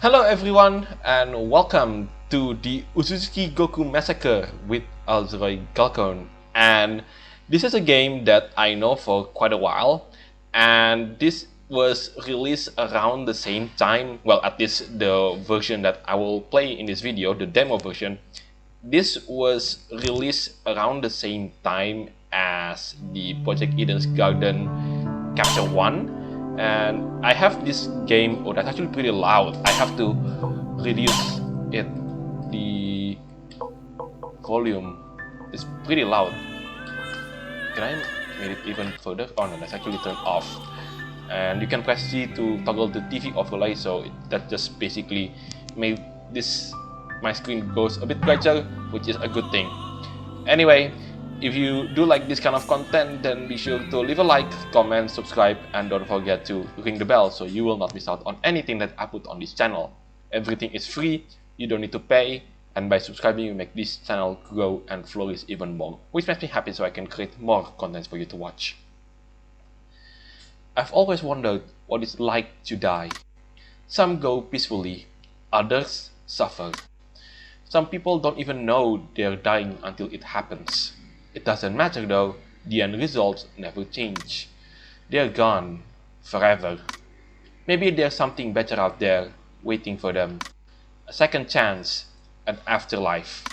Hello everyone and welcome to the Uzujigoku Massacre with Uzujigoku. And this is a game that I know for quite a while, and this was released around the same time, well, at least the version that I will play in this video, the demo version. This was released around the same time as the Project Eden's Garden Capture 1, and I have this game. Oh, that's actually pretty loud. I have to reduce it. The volume is pretty loud. Can I make it even further? Oh no, that's actually turned off. And you can press C to toggle the TV overlay, so that just basically made my screen goes a bit brighter, which is a good thing. Anyway, if you do like this kind of content, then be sure to leave a like, comment, subscribe, and don't forget to ring the bell so you will not miss out on anything that I put on this channel. Everything is free, you don't need to pay, and by subscribing you make this channel grow and flourish even more, which makes me happy so I can create more content for you to watch. I've always wondered what it's like to die. Some go peacefully, others suffer. Some people don't even know they're dying until it happens. It doesn't matter though, the end results never change. They're gone, forever. Maybe there's something better out there, waiting for them. A second chance, an afterlife.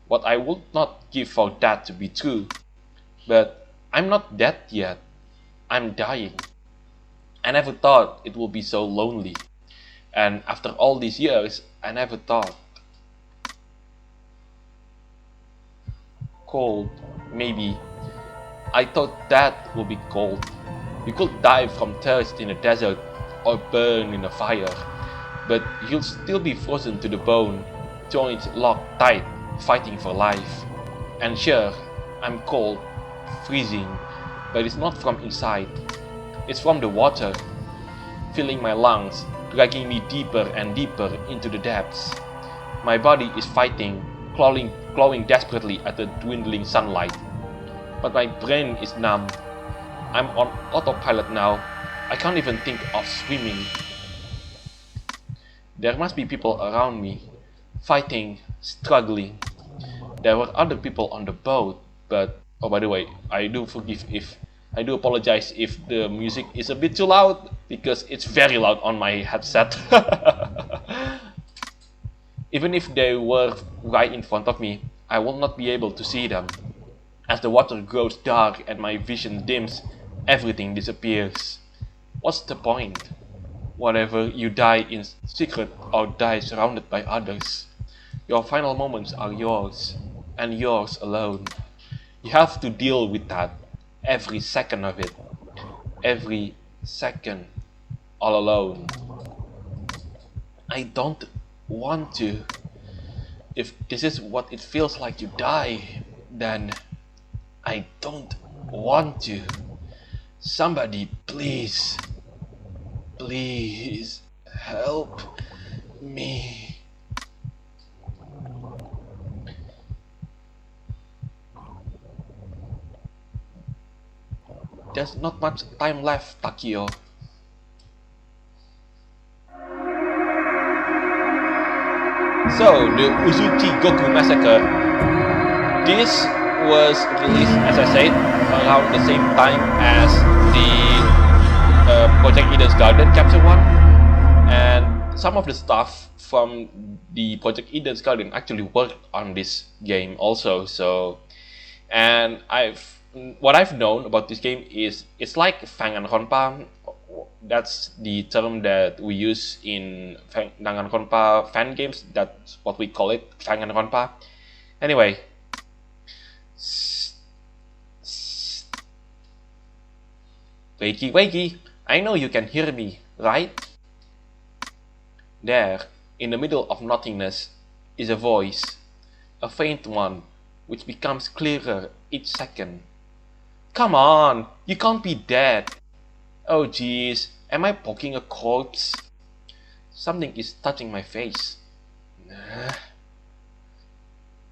What I would not give for that to be true. But I'm not dead yet. I'm dying. I never thought it would be so lonely. And after all these years, I never thought. Cold, maybe. I thought that would be cold. You could die from thirst in a desert or burn in a fire, but you'll still be frozen to the bone, joints locked tight, fighting for life. And sure, I'm cold, freezing, but it's not from inside. It's from the water, filling my lungs, dragging me deeper and deeper into the depths. My body is fighting, clawing desperately at the dwindling sunlight. But my brain is numb. I'm on autopilot now. I can't even think of swimming. There must be people around me, fighting, struggling. There were other people on the boat, but oh, by the way, I do apologize if the music is a bit too loud, because it's very loud on my headset. Even if they were right in front of me, I will not be able to see them. As the water grows dark and my vision dims, everything disappears. What's the point? Whatever you die in secret or die surrounded by others, your final moments are yours, and yours alone. You have to deal with that, every second of it. Every second, all alone. I don't want to. If this is what it feels like to die, then I don't want to. Somebody please help me. There's not much time left, Takio. So, the Uzujigoku Massacre. This was released, as I said, around the same time as the Project Eden's Garden Capture 1. And some of the stuff from the Project Eden's Garden actually worked on this game also. So, and what I've known about this game is it's like Fanganronpa. That's the term that we use in Fanganronpa fan games. That's what we call it, Fanganronpa. Anyway, wakey, I know you can hear me, right? There, in the middle of nothingness, is a voice, a faint one, which becomes clearer each second. Come on, you can't be dead. Oh jeez, am I poking a corpse? Something is touching my face.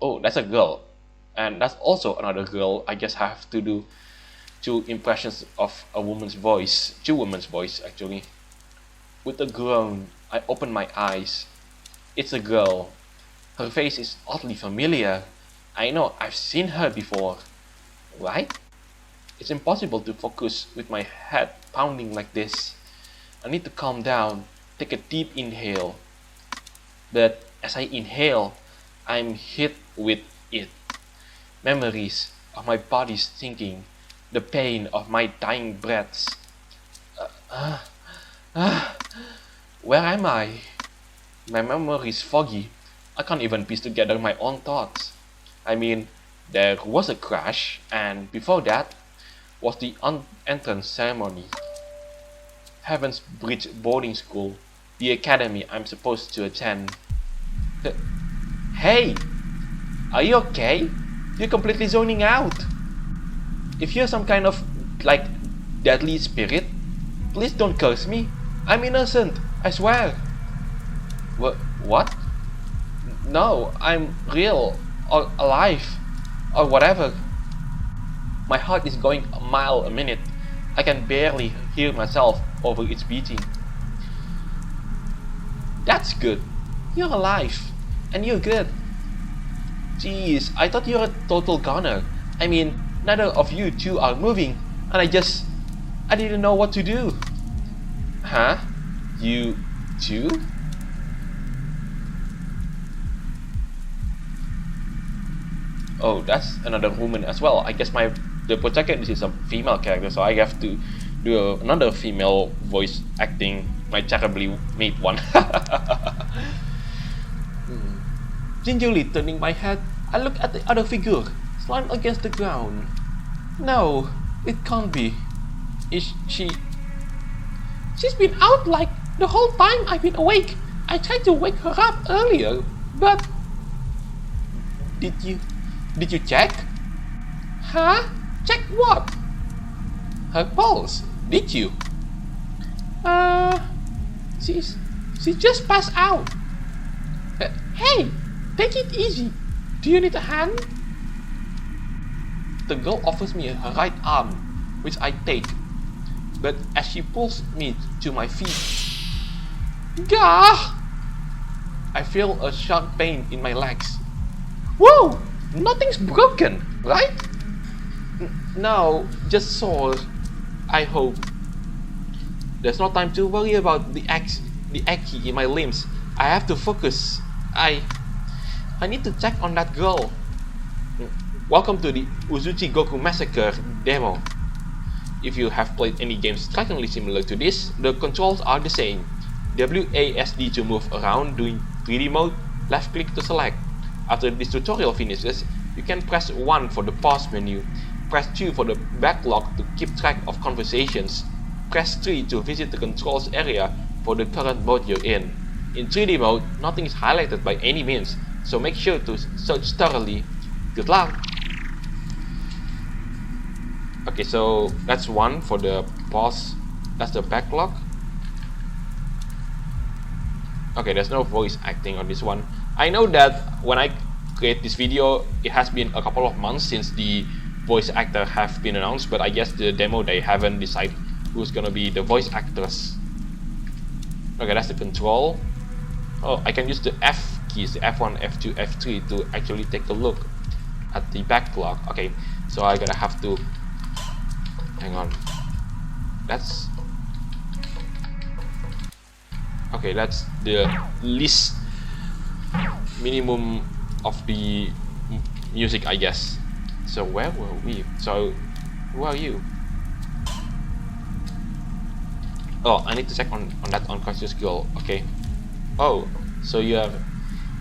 Oh, that's a girl. And that's also another girl. I guess I have to do two impressions of a woman's voice. Two women's voice, actually. With a groan, I open my eyes. It's a girl. Her face is oddly familiar. I know I've seen her before. Right? It's impossible to focus with my head pounding like this. I need to calm down, take a deep inhale. But as I inhale, I'm hit with it. Memories of my body's thinking, the pain of my dying breaths. Where am I? My memory is foggy. I can't even piece together my own thoughts. I mean, there was a crash, and before that was the entrance ceremony. Heaven's Bridge boarding school, the academy I'm supposed to attend. Hey! Are you okay? You're completely zoning out. If you're some kind of, like, deadly spirit, please don't curse me. I'm innocent, I swear. What? No, I'm real, or alive, or whatever. My heart is going a mile a minute. I can barely hear myself over its beating. That's good. You're alive, and you're good. Jeez, I thought you were a total goner. I mean, neither of you two are moving, and I didn't know what to do. Huh? You too? Oh, that's another woman as well. I guess the protagonist is a female character, so I have to do another female voice acting, my terribly made one. Gingerly turning my head, I look at the other figure, slammed against the ground. No, it can't be. Is she... She's been out like the whole time I've been awake. I tried to wake her up earlier, but... Did you check? Huh? Check what? Her pulse. Did you? She just passed out. Hey, take it easy. Do you need a hand? The girl offers me her right arm, which I take. But as she pulls me to my feet, gah! I feel a sharp pain in my legs. Whoa! Nothing's broken, right? No, just sore. I hope. There's no time to worry about the achy in my limbs. I have to focus. I need to check on that girl. Welcome to the Uzujigoku Massacre demo. If you have played any games strikingly similar to this, the controls are the same. WASD to move around doing 3D mode, left click to select. After this tutorial finishes, you can press 1 for the pause menu, press 2 for the backlog to keep track of conversations, press 3 to visit the controls area for the current mode you're in. In 3D mode, nothing is highlighted by any means, so make sure to search thoroughly. Good luck! Okay, so that's 1 for the pause, that's the backlog. Okay, there's no voice acting on this one. I know that when I create this video, it has been a couple of months since the voice actor have been announced, but I guess the demo they haven't decided who's gonna be the voice actors. Okay, that's the control. Oh, I can use the F keys, the F1, F2, F3 to actually take a look at the backlog. Okay, so I gotta have to... Hang on. That's... Okay, that's the least minimum of the music, I guess. So where were we? So who are you? Oh, I need to check on that unconscious girl. Okay. Oh, so you are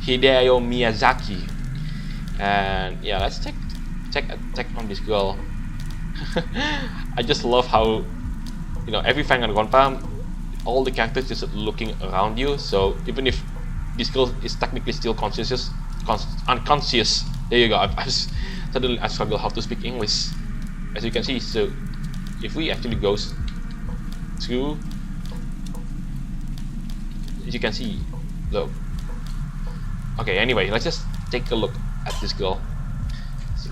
Hideo Miyazaki, and yeah, let's check on this girl. I just love how, you know, every Fanganronpa, all the characters just looking around you. So even if this girl is technically still unconscious. There you go. Suddenly I struggle how to speak English. As you can see, so if we actually goes through, as you can see, look. Okay, anyway, let's just take a look at this girl.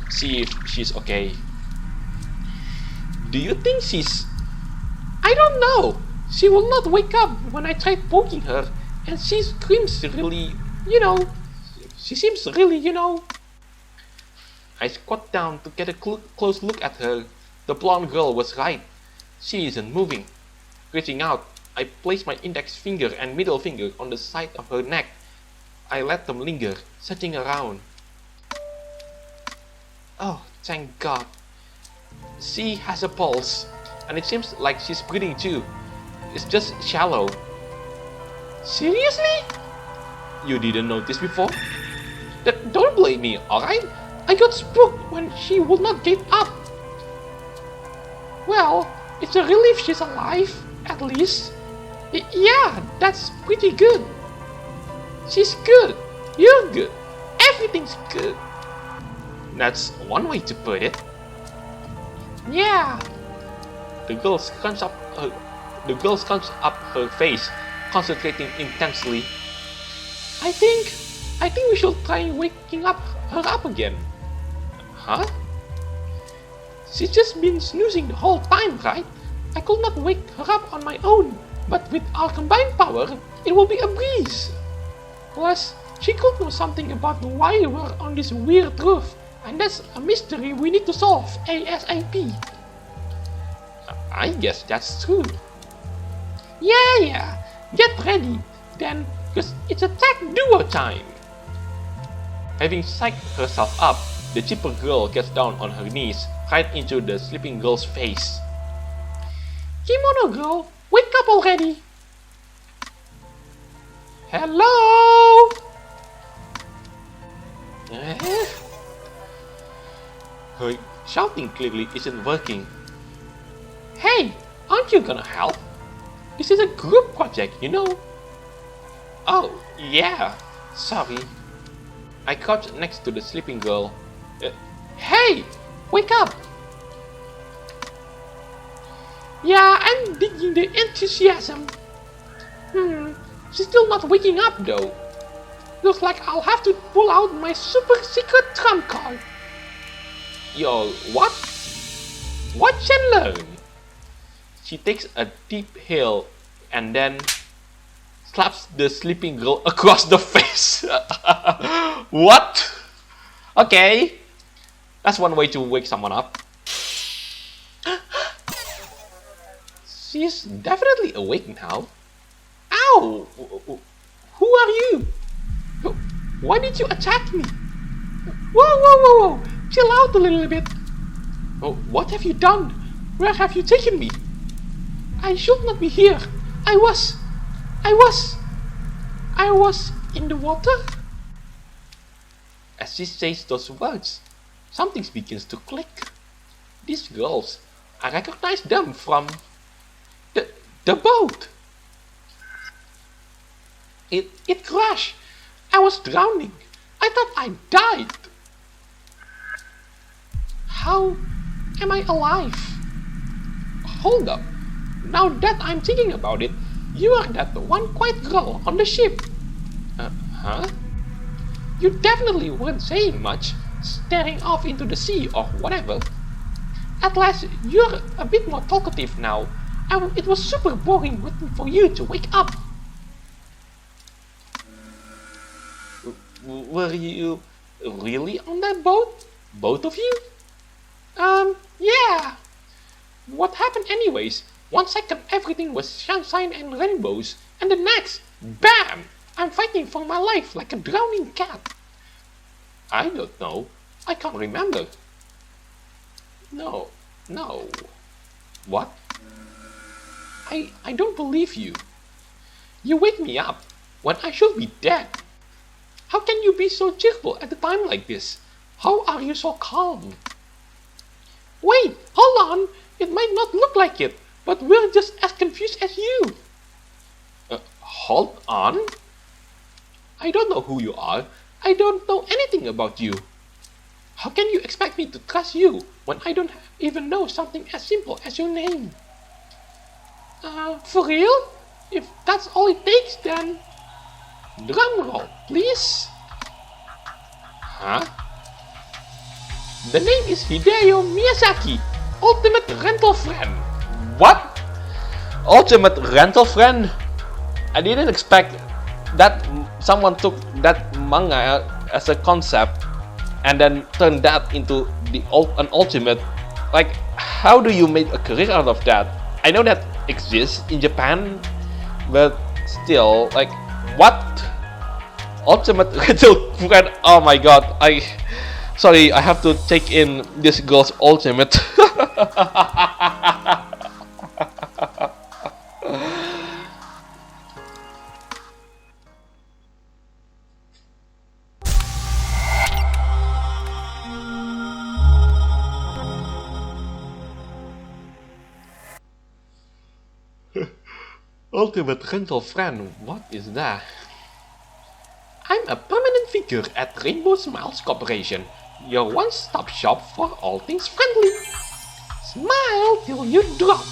See if she's okay. Do you think she's... I don't know. She will not wake up when I try poking her, And she screams really, you know, she seems really, you know. I squat down to get a close look at her. The blonde girl was right. She isn't moving. Reaching out, I placed my index finger and middle finger on the side of her neck. I let them linger, searching around. Oh, thank God. She has a pulse, and it seems like she's breathing too. It's just shallow. Seriously? You didn't notice before? Don't blame me, alright? I got spooked when she would not get up. Well, it's a relief she's alive, at least. Yeah, that's pretty good. She's good. You're good. Everything's good. That's one way to put it. Yeah. The girl scrunched up her face, concentrating intensely. I think we should try waking her up again. Huh? She's just been snoozing the whole time, right? I could not wake her up on my own, but with our combined power, it will be a breeze. Plus, she could know something about why we're on this weird roof, and that's a mystery we need to solve ASAP. I guess that's true. Yeah, get ready, then, cause it's attack duo time. Having psyched herself up, the chipper girl gets down on her knees, right into the sleeping girl's face. Kimono girl, wake up already! Hello? Her shouting clearly isn't working. Hey, aren't you gonna help? This is a group project, you know. Oh, yeah, sorry. I crouched next to the sleeping girl. Hey, wake up! Yeah, I'm digging the enthusiasm. She's still not waking up though. Looks like I'll have to pull out my super secret trump card. Yo, what? Watch and learn. She takes a deep inhale and then slaps the sleeping girl across the face. What? Okay. That's one way to wake someone up. She's definitely awake now. Ow! Who are you? Why did you attack me? Whoa! Chill out a little bit. What have you done? Where have you taken me? I should not be here. I was in the water? As she says those words, something begins to click. These girls, I recognize them from the boat. It crashed. I was drowning. I thought I died. How am I alive? Hold up. Now that I'm thinking about it, you are that one quiet girl on the ship. Huh? You definitely weren't saying much, staring off into the sea or whatever. At last, you're a bit more talkative now. It was super boring waiting for you to wake up. Were you really on that boat? Both of you? Yeah. What happened anyways? 1 second everything was sunshine and rainbows, and the next, BAM! I'm fighting for my life like a drowning cat. I don't know. I can't remember. No. What? I don't believe you. You wake me up when I should be dead. How can you be so cheerful at a time like this? How are you so calm? Wait, hold on. It might not look like it, but we're just as confused as you. Hold on? I don't know who you are. I don't know anything about you. How can you expect me to trust you when I don't even know something as simple as your name? For real? If that's all it takes, then... Drum roll, please. Huh? The name is Hideo Miyazaki, Ultimate Rental Friend. What? Ultimate Rental Friend? I didn't expect that someone took that manga as a concept and then turned that into an ultimate. Like, how do you make a career out of that? I know that exists in Japan, but still, like, what? Ultimate Little Friend? Oh my god, sorry, I have to take in this girl's ultimate. Ultimate Rental Friend, what is that? I'm a permanent figure at Rainbow Smiles Corporation, your one-stop shop for all things friendly. Smile till you drop.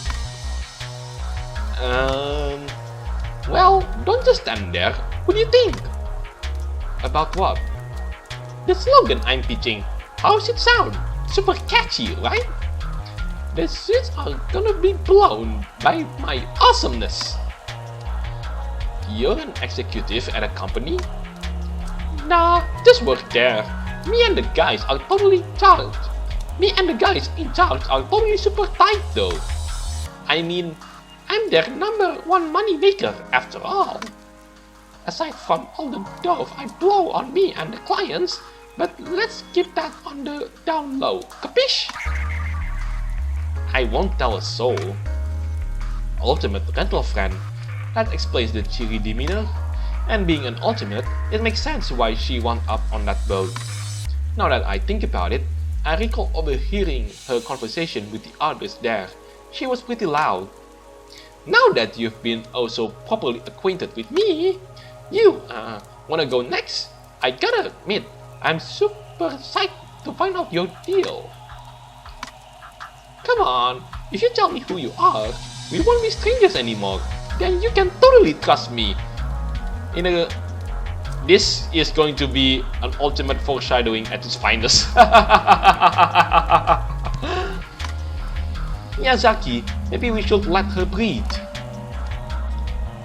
Well, don't just stand there. What do you think? About what? The slogan I'm pitching. How's it sound? Super catchy, right? The suits are gonna be blown by my awesomeness. You're an executive at a company? Nah, just work there. Me and the guys are totally charged. Me and the guys in charge are totally super tight though. I mean, I'm their #1 money maker after all. Aside from all the dough I blow on me and the clients, but let's keep that on the down low, capiche? I won't tell a soul. Ultimate Rental Friend. That explains the cheery demeanor. And being an ultimate, it makes sense why she wound up on that boat. Now that I think about it, I recall overhearing her conversation with the others there. She was pretty loud. Now that you've been also properly acquainted with me, you wanna go next? I gotta admit, I'm super psyched to find out your deal. Come on, if you tell me who you are, we won't be strangers anymore. Then you can totally trust me. This is going to be an ultimate foreshadowing at its finest. Miyazaki, maybe we should let her breathe.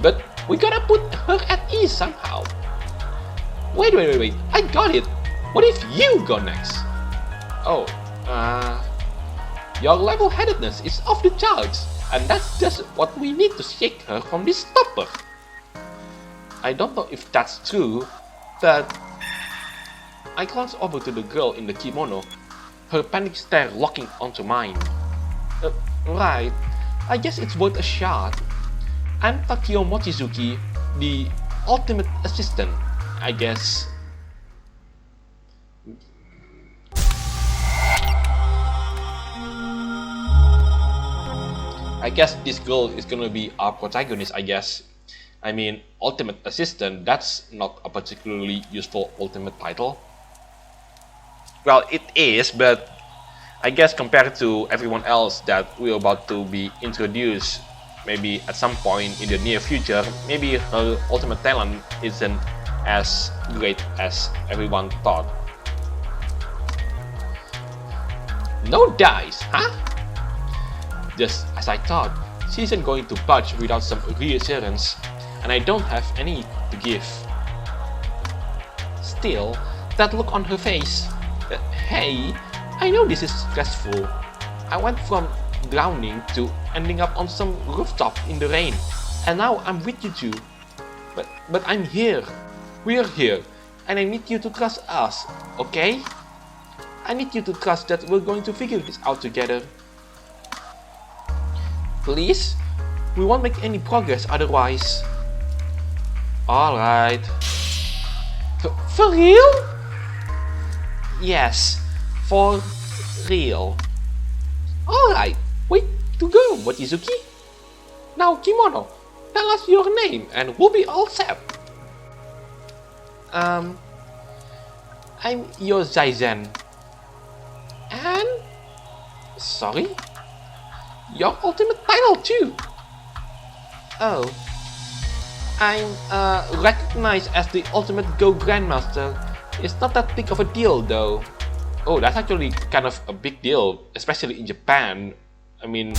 But we gotta put her at ease somehow. Wait, I got it. What if you go next? Oh, your level-headedness is off the charts, and that's just what we need to shake her from this stupor. I don't know if that's true, but I glance over to the girl in the kimono, her panic stare locking onto mine. Right, I guess it's worth a shot. I'm Takio Mochizuki, the ultimate assistant, I guess. I guess this girl is gonna be our protagonist, I guess. I mean, ultimate assistant, that's not a particularly useful ultimate title. Well, it is, but I guess compared to everyone else that we're about to be introduced, maybe at some point in the near future, maybe her ultimate talent isn't as great as everyone thought. No dice, huh? Just as I thought, she isn't going to budge without some reassurance, and I don't have any to give. Still, that look on her face. Hey, I know this is stressful. I went from drowning to ending up on some rooftop in the rain, and now I'm with you two. But I'm here. We're here, and I need you to trust us, okay? I need you to trust that we're going to figure this out together. Please? We won't make any progress otherwise. Alright. For real? Yes, for real. Alright, way to go, Mochizuki. Now, Kimono, tell us your name and we'll be all set. I'm Yozaizen. And... sorry? Your ultimate title too. Oh. I'm recognized as the ultimate Go Grandmaster. It's not that big of a deal though. Oh, that's actually kind of a big deal, especially in Japan. I mean...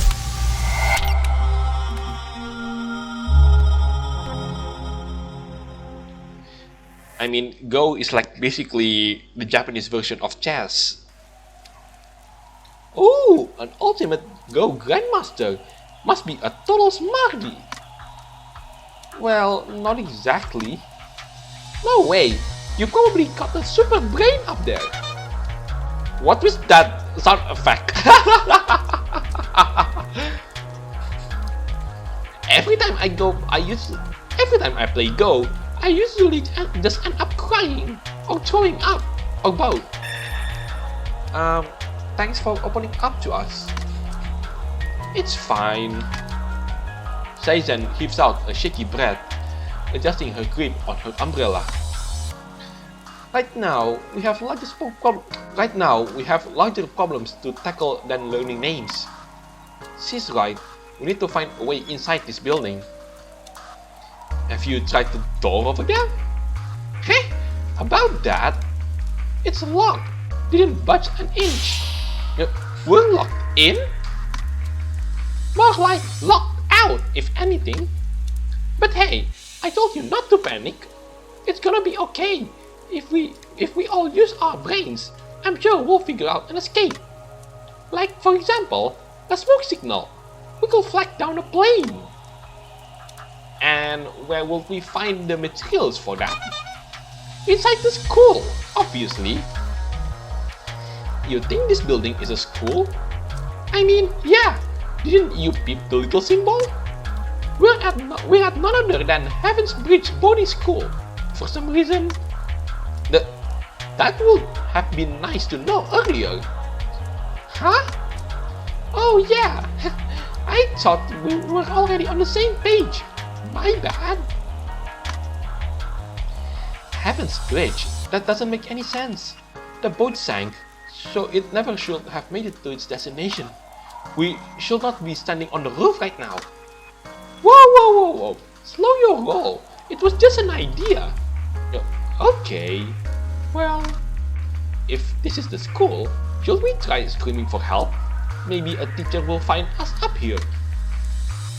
I mean, Go is like basically the Japanese version of chess. Ooh, an ultimate Go Grandmaster. Must be a total smarty. Well, not exactly. No way, you probably got a super brain up there. What was that sound effect? Every time I play Go, I usually just end up crying or throwing up or both. Thanks for opening up to us. It's fine. Seizen heaves out a shaky breath, adjusting her grip on her umbrella. Right now, we have larger problems to tackle than learning names. She's right. We need to find a way inside this building. Have you tried the door over there? Heh? About that? It's locked. Didn't budge an inch. We're locked in? More like locked out, if anything. But hey, I told you not to panic. It's gonna be okay. If we all use our brains, I'm sure we'll figure out an escape. Like, for example, a smoke signal. We could flag down a plane. And where will we find the materials for that? Inside the school, obviously. You think this building is a school? I mean, yeah. Didn't you peep the little symbol? We're at none other than Heaven's Bridge Boarding School. For some reason, that would have been nice to know earlier. Huh? Oh yeah, I thought we were already on the same page. My bad. Heaven's Bridge? That doesn't make any sense. The boat sank, so it never should have made it to its destination. We should not be standing on the roof right now. Whoa. Slow your roll. It was just an idea. Okay. Well, if this is the school, should we try screaming for help? Maybe a teacher will find us up here.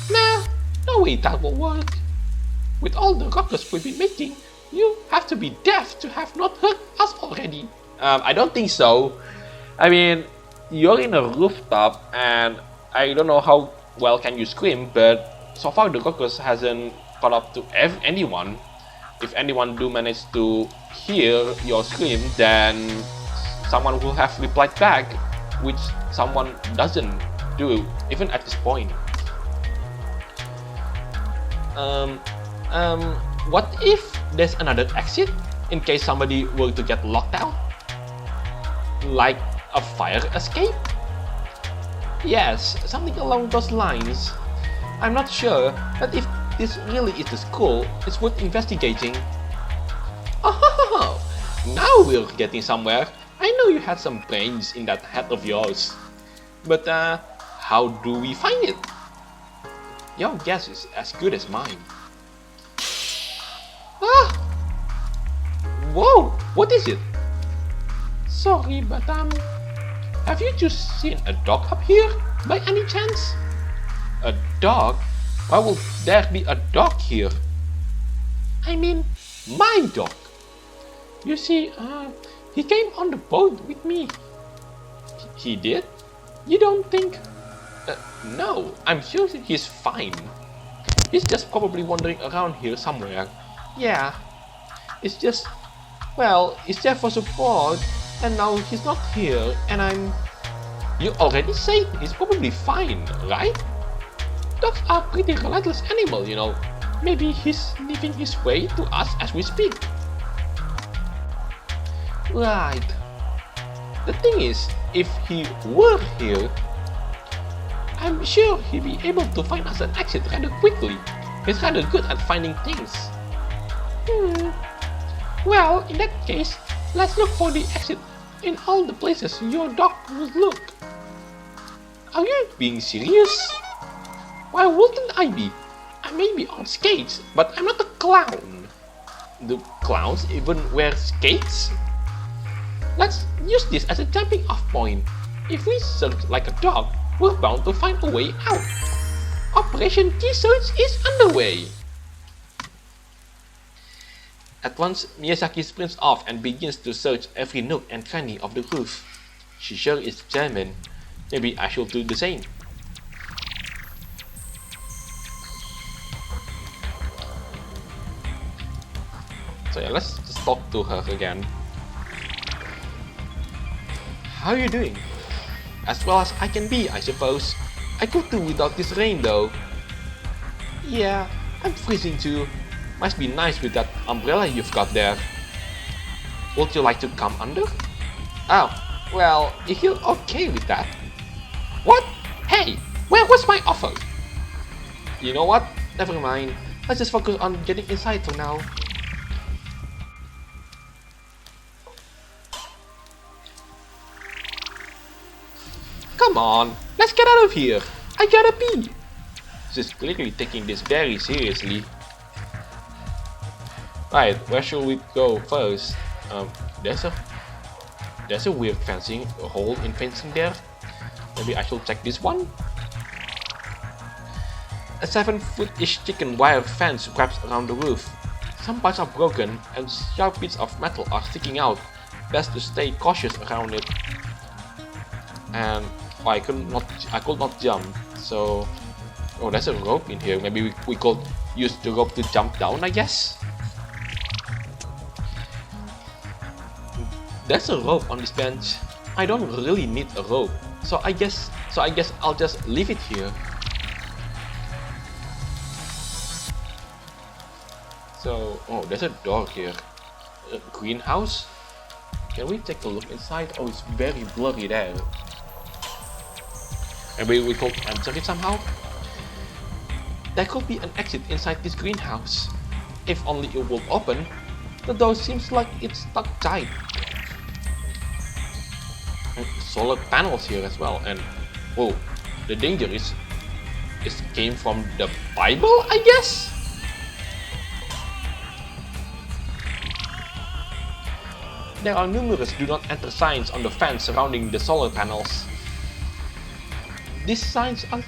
Nah, no way that will work. With all the ruckus we've been making, you have to be deaf to have not heard us already. I don't think so. I mean, you're in a rooftop and I don't know how well can you scream, but so far the ruckus hasn't caught up to anyone. If anyone do manage to hear your scream, then someone will have replied back, which someone doesn't do even at this point. What if there's another exit in case somebody were to get locked out? Like a fire escape? Yes, something along those lines. I'm not sure, but if this really is the school, it's worth investigating. Oh, now we're getting somewhere. I know you had some brains in that head of yours. But how do we find it? Your guess is as good as mine. Ah! Whoa, what is it? Sorry, but have you just seen a dog up here by any chance? A dog? Why would there be a dog here? I mean, my dog. You see, he came on the boat with me. He did? You don't think? No, I'm sure he's fine. He's just probably wandering around here somewhere. Yeah, it's just, well, it's there for support, and now he's not here, and You already said he's probably fine, right? Dogs are pretty relentless animals, you know. Maybe he's leaving his way to us as we speak. Right. The thing is, if he were here, I'm sure he'd be able to find us an exit rather quickly. He's rather good at finding things. Well, in that case, let's look for the exit in all the places your dog would look. Are you being serious? Why wouldn't I be? I may be on skates, but I'm not a clown. Do clowns even wear skates? Let's use this as a jumping off point. If we search like a dog, we're bound to find a way out. Operation Key Search is underway. At once, Miyazaki sprints off and begins to search every nook and cranny of the roof. She sure is determined. Maybe I should do the same. So yeah, let's just talk to her again. How are you doing? As well as I can be, I suppose. I could do without this rain though. Yeah, I'm freezing too. Must be nice with that umbrella you've got there. Would you like to come under? Oh, well, if you're okay with that. What? Hey, where was my offer? You know what? Never mind. Let's just focus on getting inside for now. Come on, let's get out of here. I gotta pee. She's clearly taking this very seriously. Right, where should we go first? There's a weird fencing, a hole in fencing there. Maybe I should check this one. A 7-foot-ish chicken wire fence wraps around the roof. Some parts are broken and sharp bits of metal are sticking out. Best to stay cautious around it. And I could not jump, so oh, there's a rope in here. Maybe we could use the rope to jump down, I guess. There's a rope on this bench. I don't really need a rope, so I guess I'll just leave it here. So oh, there's a door here. A greenhouse. Can we take a look inside? Oh, it's very blurry there. Maybe we could enter it somehow. There could be an exit inside this greenhouse. If only it will open. The door seems like it's stuck tight. And solar panels here as well. And oh, the danger is came from the Bible, I guess. There are numerous do not enter signs on the fence surrounding the solar panels. These signs are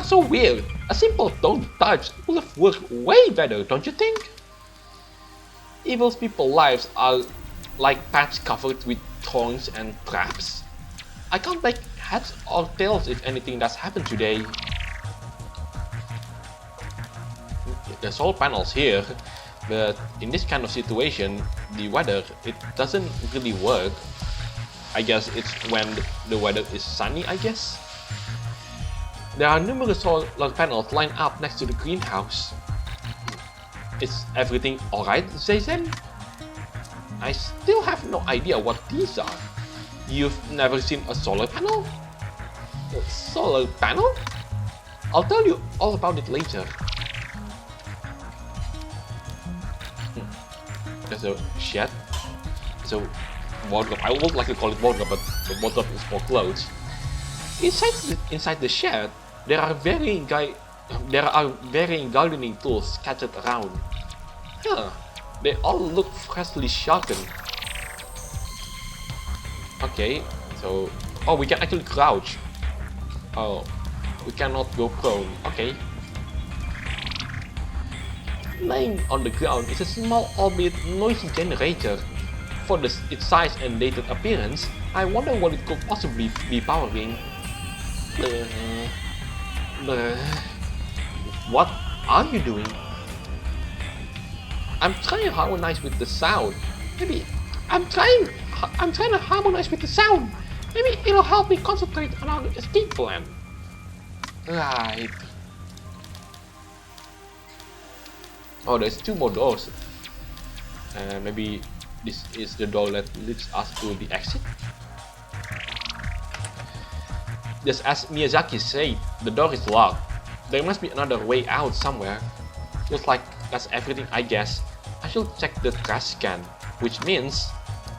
so weird. A simple don't touch would have worked way better, don't you think? Evil people's lives are like paths covered with thorns and traps. I can't make heads or tails if anything does happen today. The solar panels here, but in this kind of situation, the weather, it doesn't really work. I guess it's when the weather is sunny, I guess. There are numerous solar panels lined up next to the greenhouse. Is everything alright, Zazen? I still have no idea what these are. You've never seen a solar panel? A solar panel? I'll tell you all about it later. There's a shed. So wardrobe. I would like to call it wardrobe, but the wardrobe is for clothes. Inside the shed, there are varying gardening tools scattered around. Huh, they all look freshly sharpened. Okay, so oh, we can actually crouch. Oh, we cannot go prone. Okay. Laying on the ground is a small, albeit noisy generator. For its size and dated appearance, I wonder what it could possibly be powering. What are you doing? I'm trying to harmonize with the sound. Maybe I'm trying to harmonize with the sound. Maybe it'll help me concentrate on our escape plan. Right. Oh, there's two more doors. Maybe this is the door that leads us to the exit. Just as Miyazaki said, the door is locked. There must be another way out somewhere. Feels like that's everything, I guess. I should check the trash can, which means...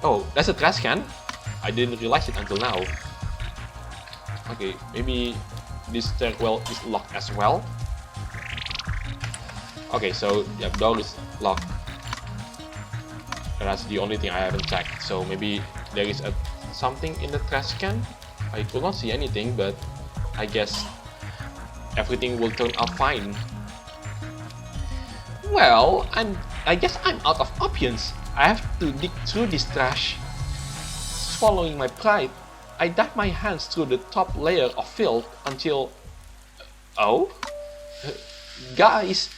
Oh, that's a trash can? I didn't realize it until now. Okay, maybe this stairwell is locked as well. Okay, so the door is locked. And that's the only thing I haven't checked. So maybe there is something in the trash can. I could not see anything, but I guess everything will turn out fine. Well, I guess I'm out of options. I have to dig through this trash. Swallowing my pride, I dive my hands through the top layer of filth until... Oh? Guys,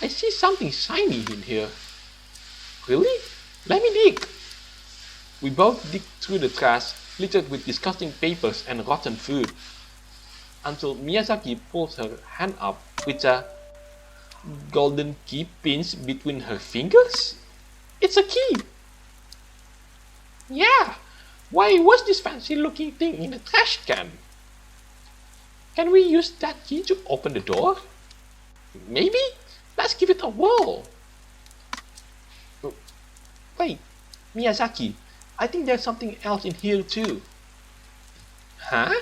I see something shiny in here. Really? Let me dig. We both dig through the trash, littered with disgusting papers and rotten food, until Miyazaki pulls her hand up with a golden key pinched between her fingers? It's a key! Yeah! Why was this fancy looking thing in the trash can? Can we use that key to open the door? Maybe? Let's give it a whirl. Wait, Miyazaki, I think there's something else in here too. Huh?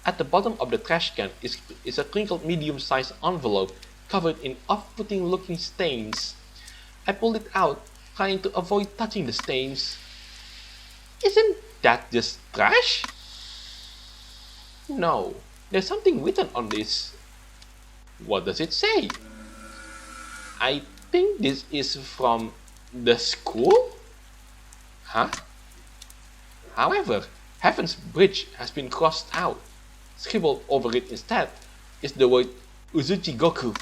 At the bottom of the trash can is a crinkled medium-sized envelope covered in off-putting looking stains. I pulled it out, trying to avoid touching the stains. Isn't that just trash? No, there's something written on this. What does it say? I think this is from the school? Huh? However, Heaven's Bridge has been crossed out. Scribbled over it instead is the word Uzujigoku.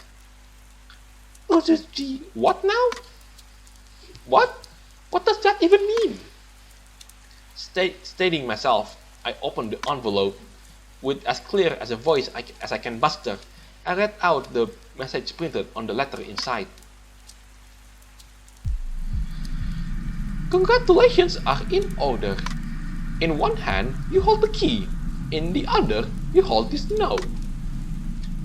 Uzuji... what now? What? What does that even mean? Stating myself, I opened the envelope. With as clear as a voice as I can muster, I read out the message printed on the letter inside. Congratulations are in order. In one hand, you hold the key. In the other, you hold this note.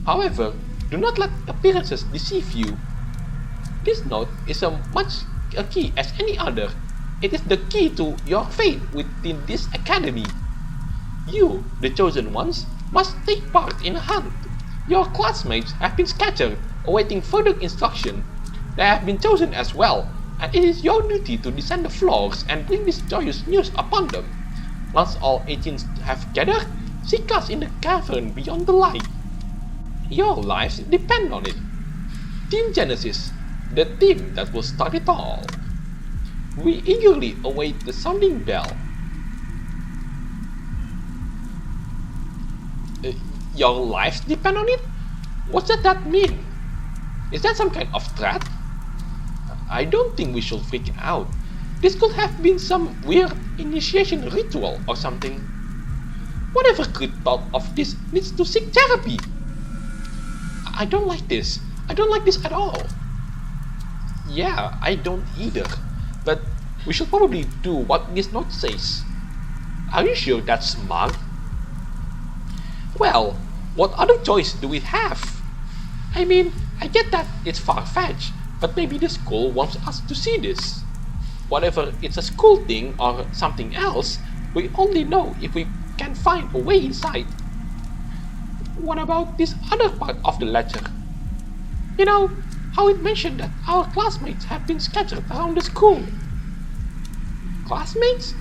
However, do not let appearances deceive you. This note is as much a key as any other. It is the key to your fate within this academy. You, the chosen ones, must take part in a hunt. Your classmates have been scattered, awaiting further instruction. They have been chosen as well, and it is your duty to descend the floors and bring this joyous news upon them. Once all 18 have gathered, seek us in the cavern beyond the light. Your lives depend on it. Team Genesis, the team that will start it all. We eagerly await the sounding bell. Your lives depend on it? What does that mean? Is that some kind of threat? I don't think we should freak out. This could have been some weird initiation ritual or something. Whatever kid thought of this needs to seek therapy. I don't like this. I don't like this at all. Yeah, I don't either. But we should probably do what this note says. Are you sure that's smart? Well, what other choice do we have? I mean, I get that it's far-fetched, but maybe the school wants us to see this. Whatever it's a school thing or something else, we only know if we can find a way inside. What about this other part of the letter? You know, how it mentioned that our classmates have been scattered around the school. Classmates?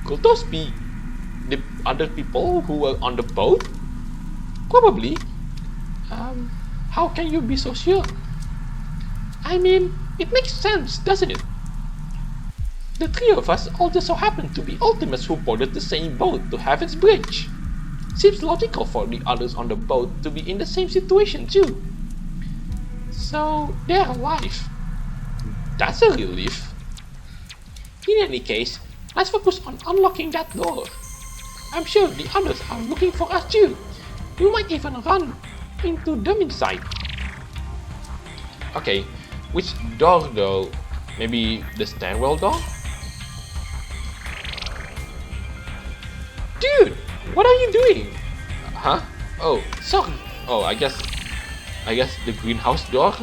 Could those be the other people who were on the boat? Probably. How can you be so sure? I mean, it makes sense, doesn't it? The three of us all just so happen to be ultimates who boarded the same boat to Heaven's Bridge. Seems logical for the others on the boat to be in the same situation too. So, they're alive. That's a relief. In any case, let's focus on unlocking that door. I'm sure the others are looking for us too. We might even run into them inside. Okay, which door though? Maybe the stairwell door? Dude, what are you doing? Huh? Oh, sorry. Oh, I guess the greenhouse door?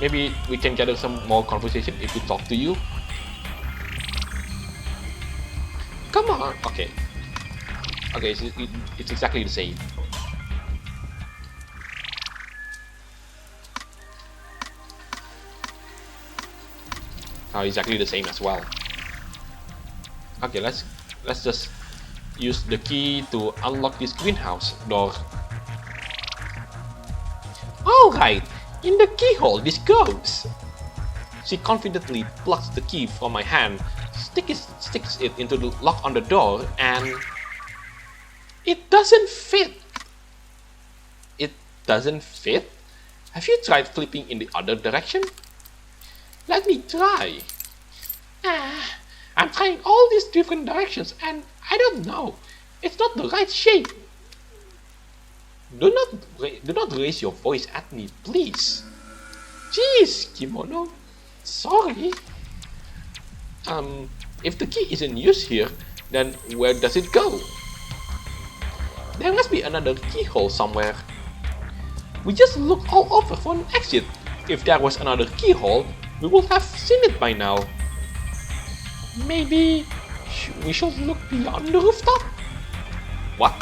Maybe we can gather some more conversation if we talk to you. Come on. Okay. Okay, it's exactly the same. Oh, exactly the same as well. Okay, let's just use the key to unlock this greenhouse door. Alright, In the keyhole this goes. She confidently plucks the key from my hand, sticks it into the lock on the door, and it doesn't fit. It doesn't fit? Have you tried flipping in the other direction? Let me try. I'm trying all these different directions and I don't know. It's not the right shape. Do not raise your voice at me, please. Jeez, Kimono. Sorry. If the key isn't used here, then where does it go? There must be another keyhole somewhere. We just looked all over for an exit. If there was another keyhole, we would have seen it by now. Maybe we should look beyond the rooftop? What?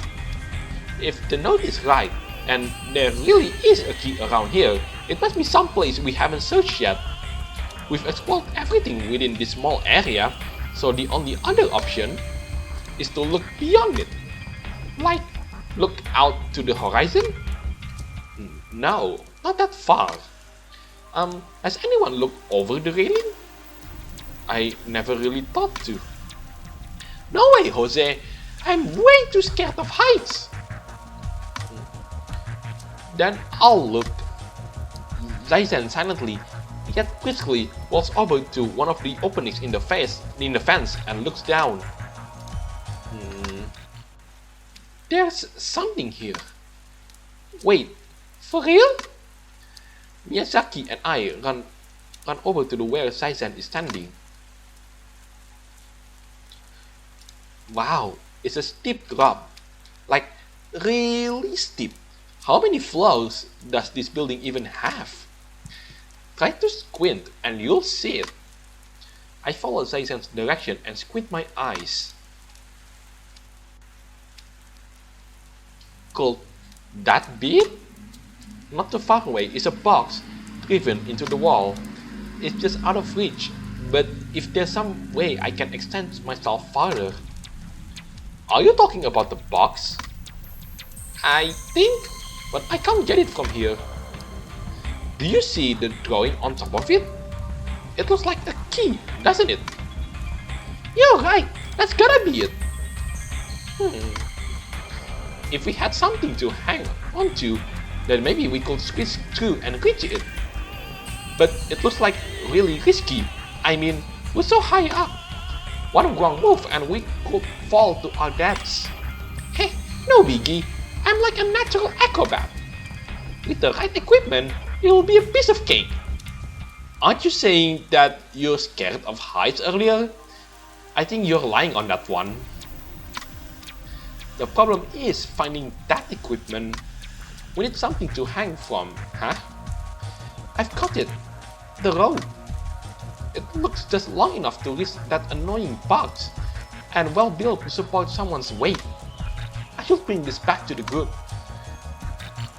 If the note is right, and there really is a key around here, it must be someplace we haven't searched yet. We've explored everything within this small area, so the only other option is to look beyond it. Like, look out to the horizon? No, not that far. Has anyone looked over the railing? I never really thought to. No way, Jose! I'm way too scared of heights! Then I'll look. Zaizen silently, yet quickly, walks over to one of the openings in the fence and looks down. There's something here. Wait, for real? Miyazaki and I run over to where Zaizen is standing. Wow, it's a steep drop. Like, really steep. How many floors does this building even have? Try to squint and you'll see it. I follow Zaizen's direction and squint my eyes. Could that be it? Not too far away is a box driven into the wall. It's just out of reach, but if there's some way I can extend myself farther. Are you talking about the box? I think, but I can't get it from here. Do you see the drawing on top of it? It looks like a key, doesn't it? You're right, that's gotta be it. If we had something to hang onto, then maybe we could squeeze through and reach it. But it looks like really risky. I mean, we're so high up. One wrong move and we could fall to our deaths. Hey, no biggie. I'm like a natural acrobat. With the right equipment, it will be a piece of cake. Aren't you saying that you're scared of heights earlier? I think you're lying on that one. The problem is finding that equipment. We need something to hang from, huh? I've got it. The rope. It looks just long enough to reach that annoying box, and well built to support someone's weight. I should bring this back to the group.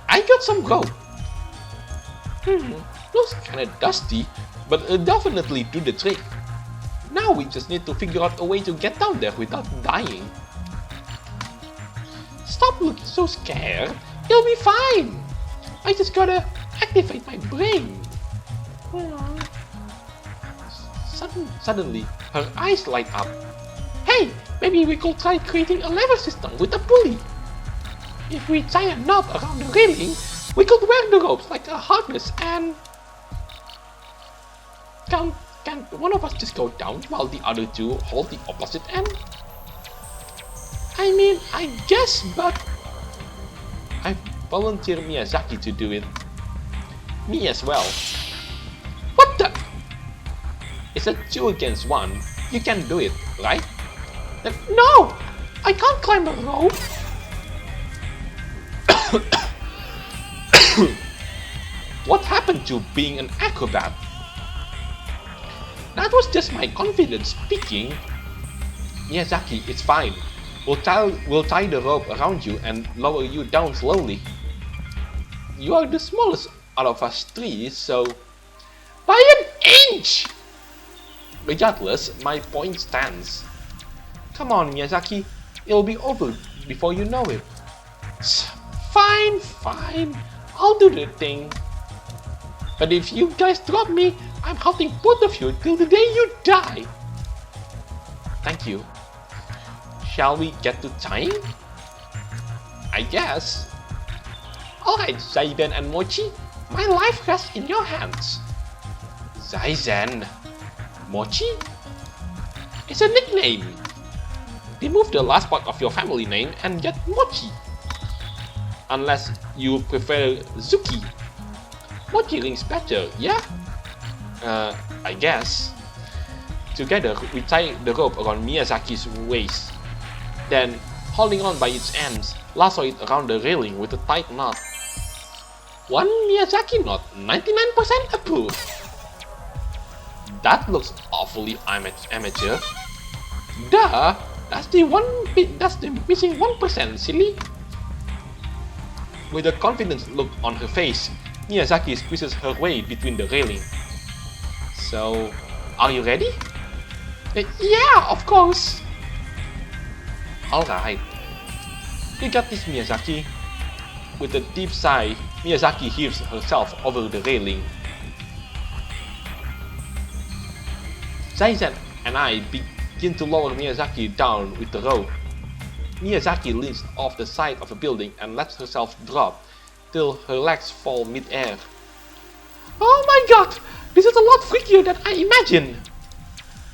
I got some rope. Looks kinda dusty, but it'll definitely do the trick. Now we just need to figure out a way to get down there without dying. Stop looking so scared. You'll be fine. I just gotta activate my brain. Suddenly, her eyes light up. Hey, maybe we could try creating a lever system with a pulley. If we tie a knot around the railing, we could wear the ropes like a harness and... Can one of us just go down while the other two hold the opposite end? I mean, I guess, but... I volunteer Miyazaki to do it. Me as well. What the? It's a 2 against 1. You can do it, right? No! I can't climb a rope! What happened to being an acrobat? That was just my confidence speaking. Miyazaki, it's fine. We'll tie the rope around you and lower you down slowly. You are the smallest out of us three, so... By an inch! Regardless, my point stands. Come on, Miyazaki. It'll be over before you know it. Fine. I'll do the thing. But if you guys drop me, I'm hunting both of you till the day you die. Thank you. Shall we get to tying? I guess. Alright, Zaiben and Mochi, my life rests in your hands. Zaizen. Mochi? It's a nickname. Remove the last part of your family name and get Mochi. Unless you prefer Zuki. Mochi rings better, yeah? I guess. Together, we tie the rope around Miyazaki's waist. Then, holding on by its ends, lasso it around the railing with a tight knot. One Miyazaki knot, 99% approved. That looks awfully amateur. Duh! That's the missing 1%, silly. With a confident look on her face, Miyazaki squeezes her way between the railing. So, are you ready? Yeah, of course! Alright. You got this, Miyazaki. With a deep sigh, Miyazaki heaves herself over the railing. Zaizen and I begin to lower Miyazaki down with the rope. Miyazaki leans off the side of a building and lets herself drop till her legs fall mid-air. Oh my god! This is a lot freakier than I imagined!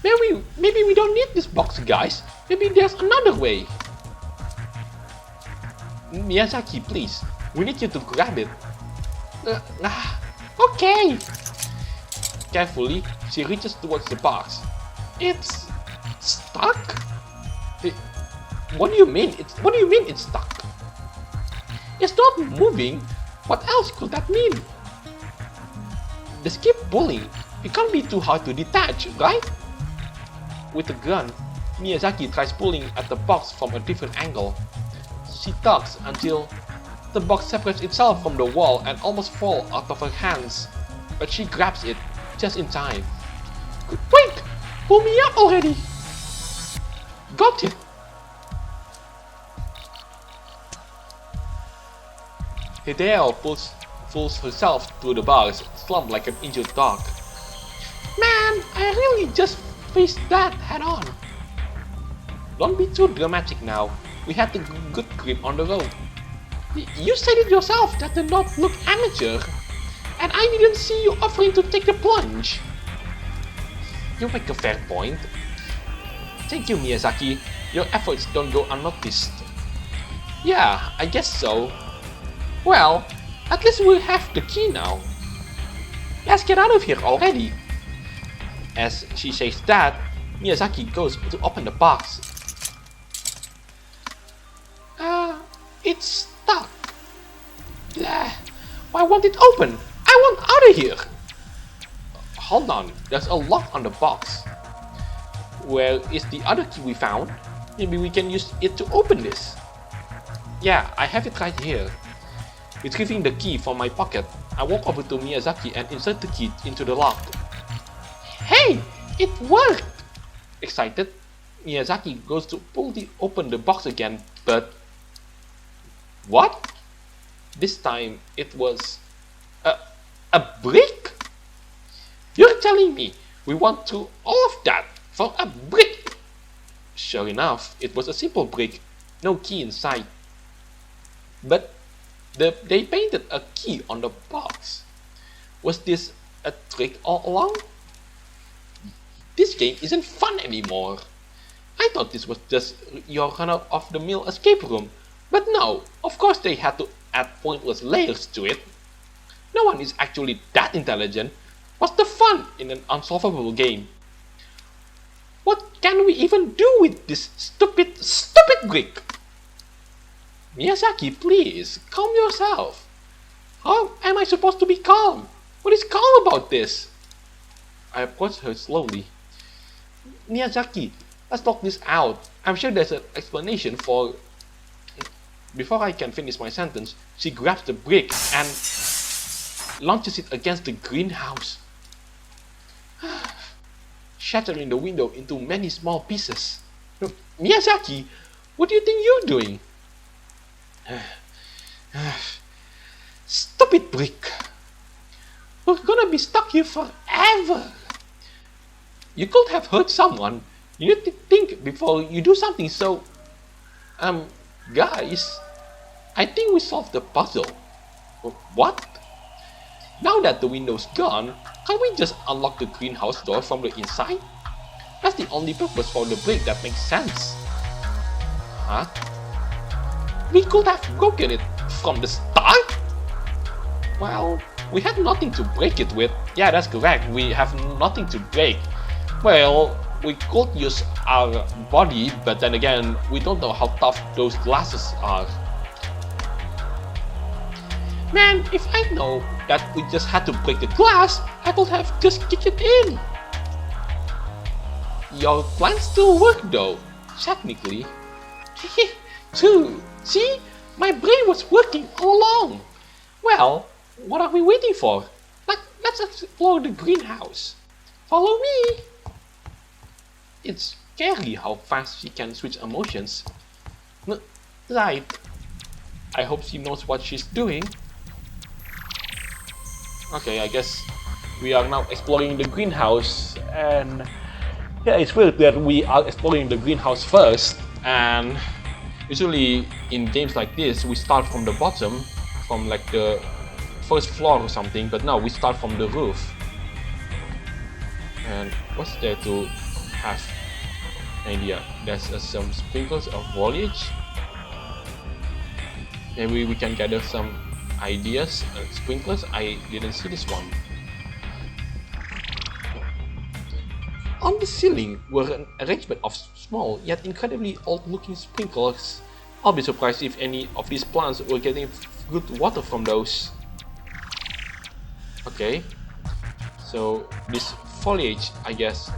Maybe we don't need this box, guys. Maybe there's another way. Miyazaki, please. We need you to grab it. Okay. Carefully, she reaches towards the box. It's stuck? What do you mean it's stuck? It's not moving. What else could that mean? Just keep pulling. It can't be too hard to detach, right? With a gun, Miyazaki tries pulling at the box from a different angle. She tugs until the box separates itself from the wall and almost falls out of her hands. But she grabs it just in time. Quick! Pull me up already! Got it! Hideo pulls herself through the bars, slumped like an injured dog. Man, I really just faced that head on. Don't be too dramatic now. We had a good grip on the rope. You said it yourself that the knot looked amateur. And I didn't see you offering to take the plunge. You make a fair point. Thank you, Miyazaki. Your efforts don't go unnoticed. Yeah, I guess so. Well, at least we have the key now. Let's get out of here already. As she says that, Miyazaki goes to open the box. It's stuck. Why won't it open? I want out of here! Hold on, there's a lock on the box. Where is the other key we found? Maybe we can use it to open this. Yeah, I have it right here. Retrieving the key from my pocket, I walk over to Miyazaki and insert the key into the lock. Hey! It worked! Excited, Miyazaki goes to open the box again, but... What? This time it was... a brick? You're telling me we went through all of that for a brick? Sure enough, it was a simple brick, no key inside. But they painted a key on the box. Was this a trick all along? This game isn't fun anymore. I thought this was just your run-of-the-mill escape room. But no, of course they had to add pointless layers to it. No one is actually that intelligent. What's the fun in an unsolvable game? What can we even do with this stupid brick? Miyazaki, please, calm yourself. How am I supposed to be calm? What is calm about this? I approach her slowly. Miyazaki, let's talk this out. I'm sure there's an explanation for... Before I can finish my sentence, she grabs the brick and launches it against the greenhouse, shattering the window into many small pieces. Miyazaki, what do you think you're doing? Stupid brick. We're gonna be stuck here forever. You could have hurt someone. You need to think before you do something, so... guys, I think we solved the puzzle. What? Now that the window's gone, can't we just unlock the greenhouse door from the inside? That's the only purpose for the break that makes sense. Huh? We could have broken it from the start? Well, we had nothing to break it with. Yeah, that's correct. We have nothing to break. Well, we could use our body, but then again, we don't know how tough those glasses are. Man, if I know that we just had to break the glass, I would have just kicked it in. Your plan still worked though, technically. True, see? My brain was working all along. Well, what are we waiting for? Let's explore the greenhouse. Follow me. It's scary how fast she can switch emotions. Right. I hope she knows what she's doing. Okay, I guess we are now exploring the greenhouse, and yeah, it's weird that we are exploring the greenhouse first, and usually in games like this we start from the bottom, from like the first floor or something, but now we start from the roof. And what's there to have an idea? There's some sprinkles of foliage. Maybe we can gather some ideas. Sprinklers, I didn't see this one. On the ceiling were an arrangement of small yet incredibly old-looking sprinklers. I'll be surprised if any of these plants were getting good water from those. Okay, so this foliage, I guess.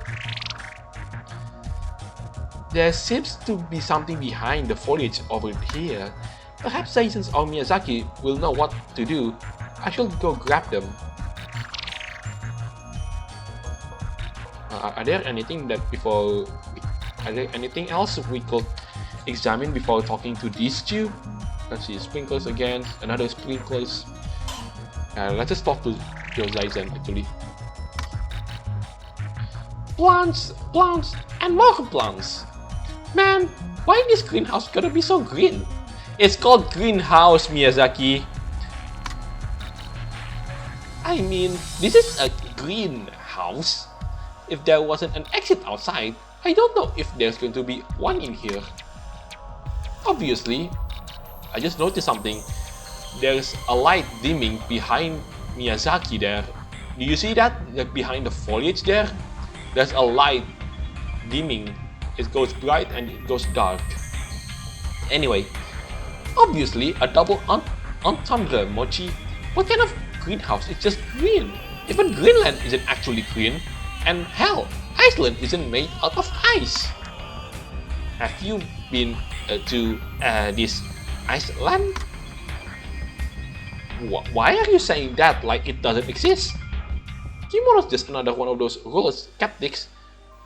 There seems to be something behind the foliage over here. Perhaps Seasons or Miyazaki will know what to do. I should go grab them. Are there anything else we could examine before talking to these two? Let's see, sprinklers again, another sprinklers. Let's just talk to Zaisen actually. Plants, and more plants. Man, why this greenhouse gotta be so green? It's called greenhouse, Miyazaki. I mean, this is a greenhouse. If there wasn't an exit outside, I don't know if there's going to be one in here. Obviously, I just noticed something. There's a light dimming behind Miyazaki there. Do you see that? Like behind the foliage there? There's a light dimming. It goes bright and it goes dark. Anyway, obviously a double entendre, Mochi. What kind of greenhouse is just green? Even Greenland isn't actually green. And hell, Iceland isn't made out of ice. Have you been to this Iceland? Why are you saying that like it doesn't exist? Kimono's just another one of those roller skeptics.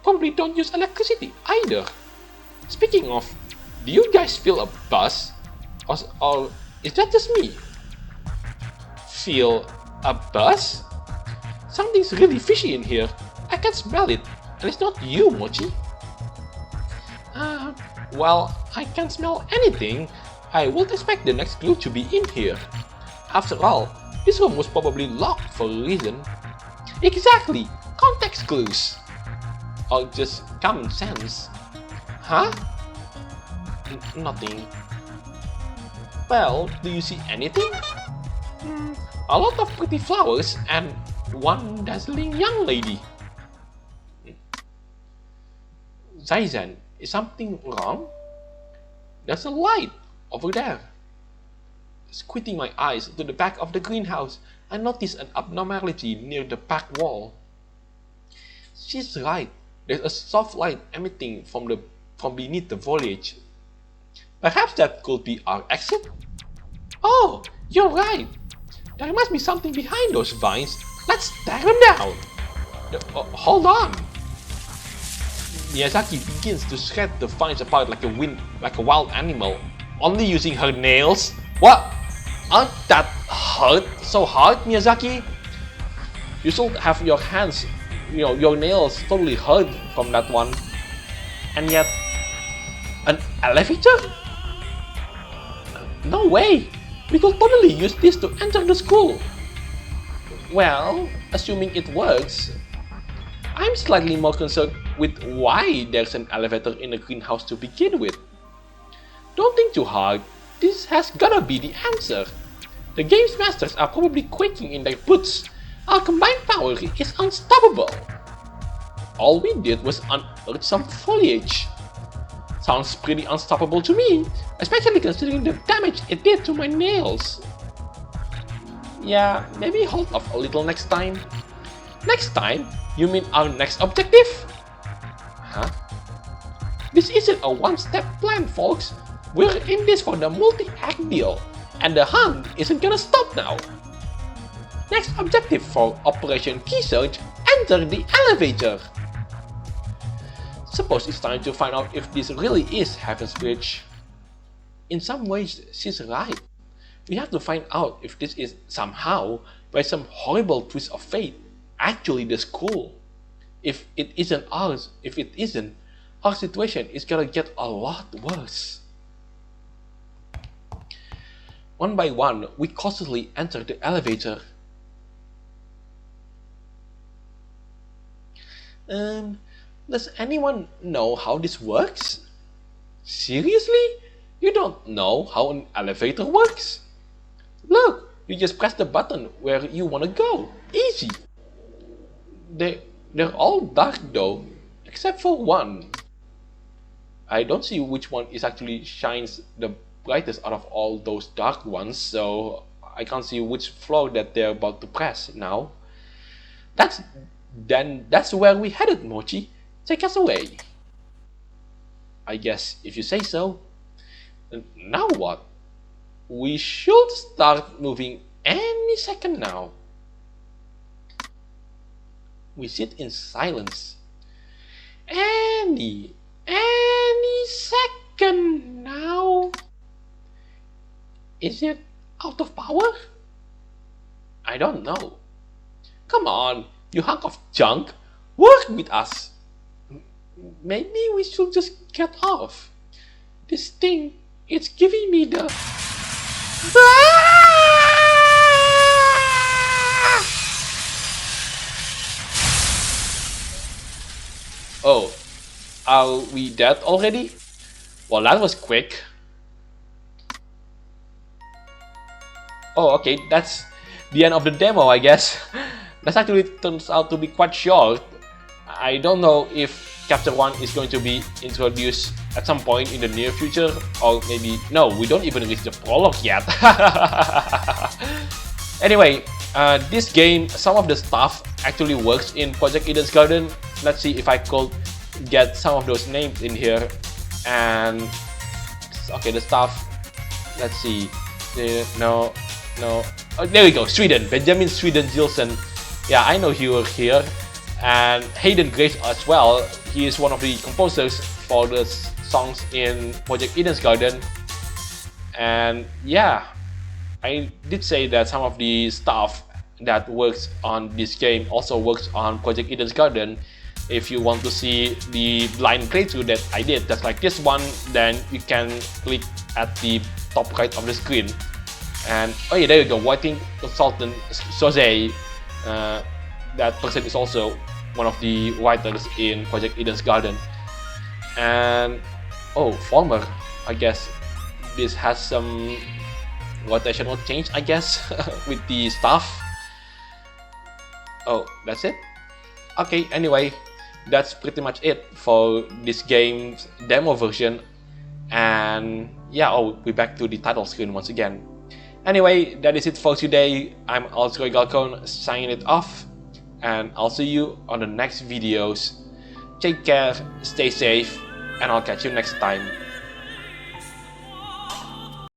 Probably don't use electricity either. Speaking of, do you guys feel a buzz? Or is that just me? Feel a buzz? Something's really fishy in here. I can smell it, and it's not you, Mochi. Well, I can't smell anything. I would expect the next clue to be in here. After all, this room was probably locked for a reason. Exactly! Context clues! Or just common sense. Huh? Nothing. Well, do you see anything? A lot of pretty flowers and one dazzling young lady. Zaisen, is something wrong? There's a light over there. Squinting my eyes to the back of the greenhouse, I notice an abnormality near the back wall. She's right. There's a soft light emitting from beneath the foliage. Perhaps that could be our exit? Oh, you're right. There must be something behind those vines. Let's tear them down. Hold on. Miyazaki begins to shred the vines apart like a wild animal, only using her nails. What? Aren't that hurt so hard, Miyazaki? You should have your hands, your nails totally hurt from that one. And yet, an elevator? No way! We could totally use this to enter the school. Well, assuming it works, I'm slightly more concerned with why there's an elevator in the greenhouse to begin with. Don't think too hard, this has gotta be the answer. The game's masters are probably quaking in their boots. Our combined power is unstoppable. All we did was unearth some foliage. Sounds pretty unstoppable to me, especially considering the damage it did to my nails. Yeah, maybe hold off a little next time. Next time? You mean our next objective? Huh? This isn't a one-step plan, folks. We're in this for the multi-act deal, and the hunt isn't gonna stop now. Next objective for Operation Key Search, enter the elevator. Suppose it's time to find out if this really is Heaven's Bridge. In some ways, she's right. We have to find out if this is somehow, by some horrible twist of fate, actually the school. If it isn't, our situation is gonna get a lot worse. One by one, we cautiously enter the elevator. Does anyone know how this works? Seriously? You don't know how an elevator works? Look, you just press the button where you want to go. Easy. They're all dark though, except for one. I don't see which one is actually shines the brightest out of all those dark ones, so I can't see which floor that they're about to press now. That's where we headed, Mochi. Take us away. I guess if you say so. Now what? We should start moving any second now. We sit in silence. Any second now. Is it out of power? I don't know. Come on, you hunk of junk. Work with us. Maybe we should just get off. This thing, it's giving me the... Oh, are we dead already? Well, that was quick. Oh, okay, that's the end of the demo, I guess. That actually turns out to be quite short. I don't know if Chapter 1 is going to be introduced at some point in the near future, or maybe... No, we don't even reach the prologue yet. Anyway, this game, some of the stuff actually works in Project Eden's Garden. Let's see if I could get some of those names in here. And... okay, the stuff... let's see... no... oh, there we go, Sweden. Benjamin Sweden Gilson. Yeah, I know you were here. And Hayden Grace as well. He is one of the composers for the songs in Project Eden's Garden. And yeah, I did say that some of the stuff that works on this game also works on Project Eden's Garden. If you want to see the blind playthrough that I did, just like this one, then you can click at the top right of the screen. And oh yeah, there you go, Whiting Consultant Jose. That person is also one of the writers in Project Eden's Garden. And oh, former, I guess this has some rotational change, I guess, with the stuff. Oh, that's it? Okay, anyway, that's pretty much it for this game's demo version. And yeah, oh, we're back to the title screen once again. Anyway, that is it for today. I'm Uzujigoku signing it off, and I'll see you on the next videos. Take care, stay safe, and I'll catch you next time.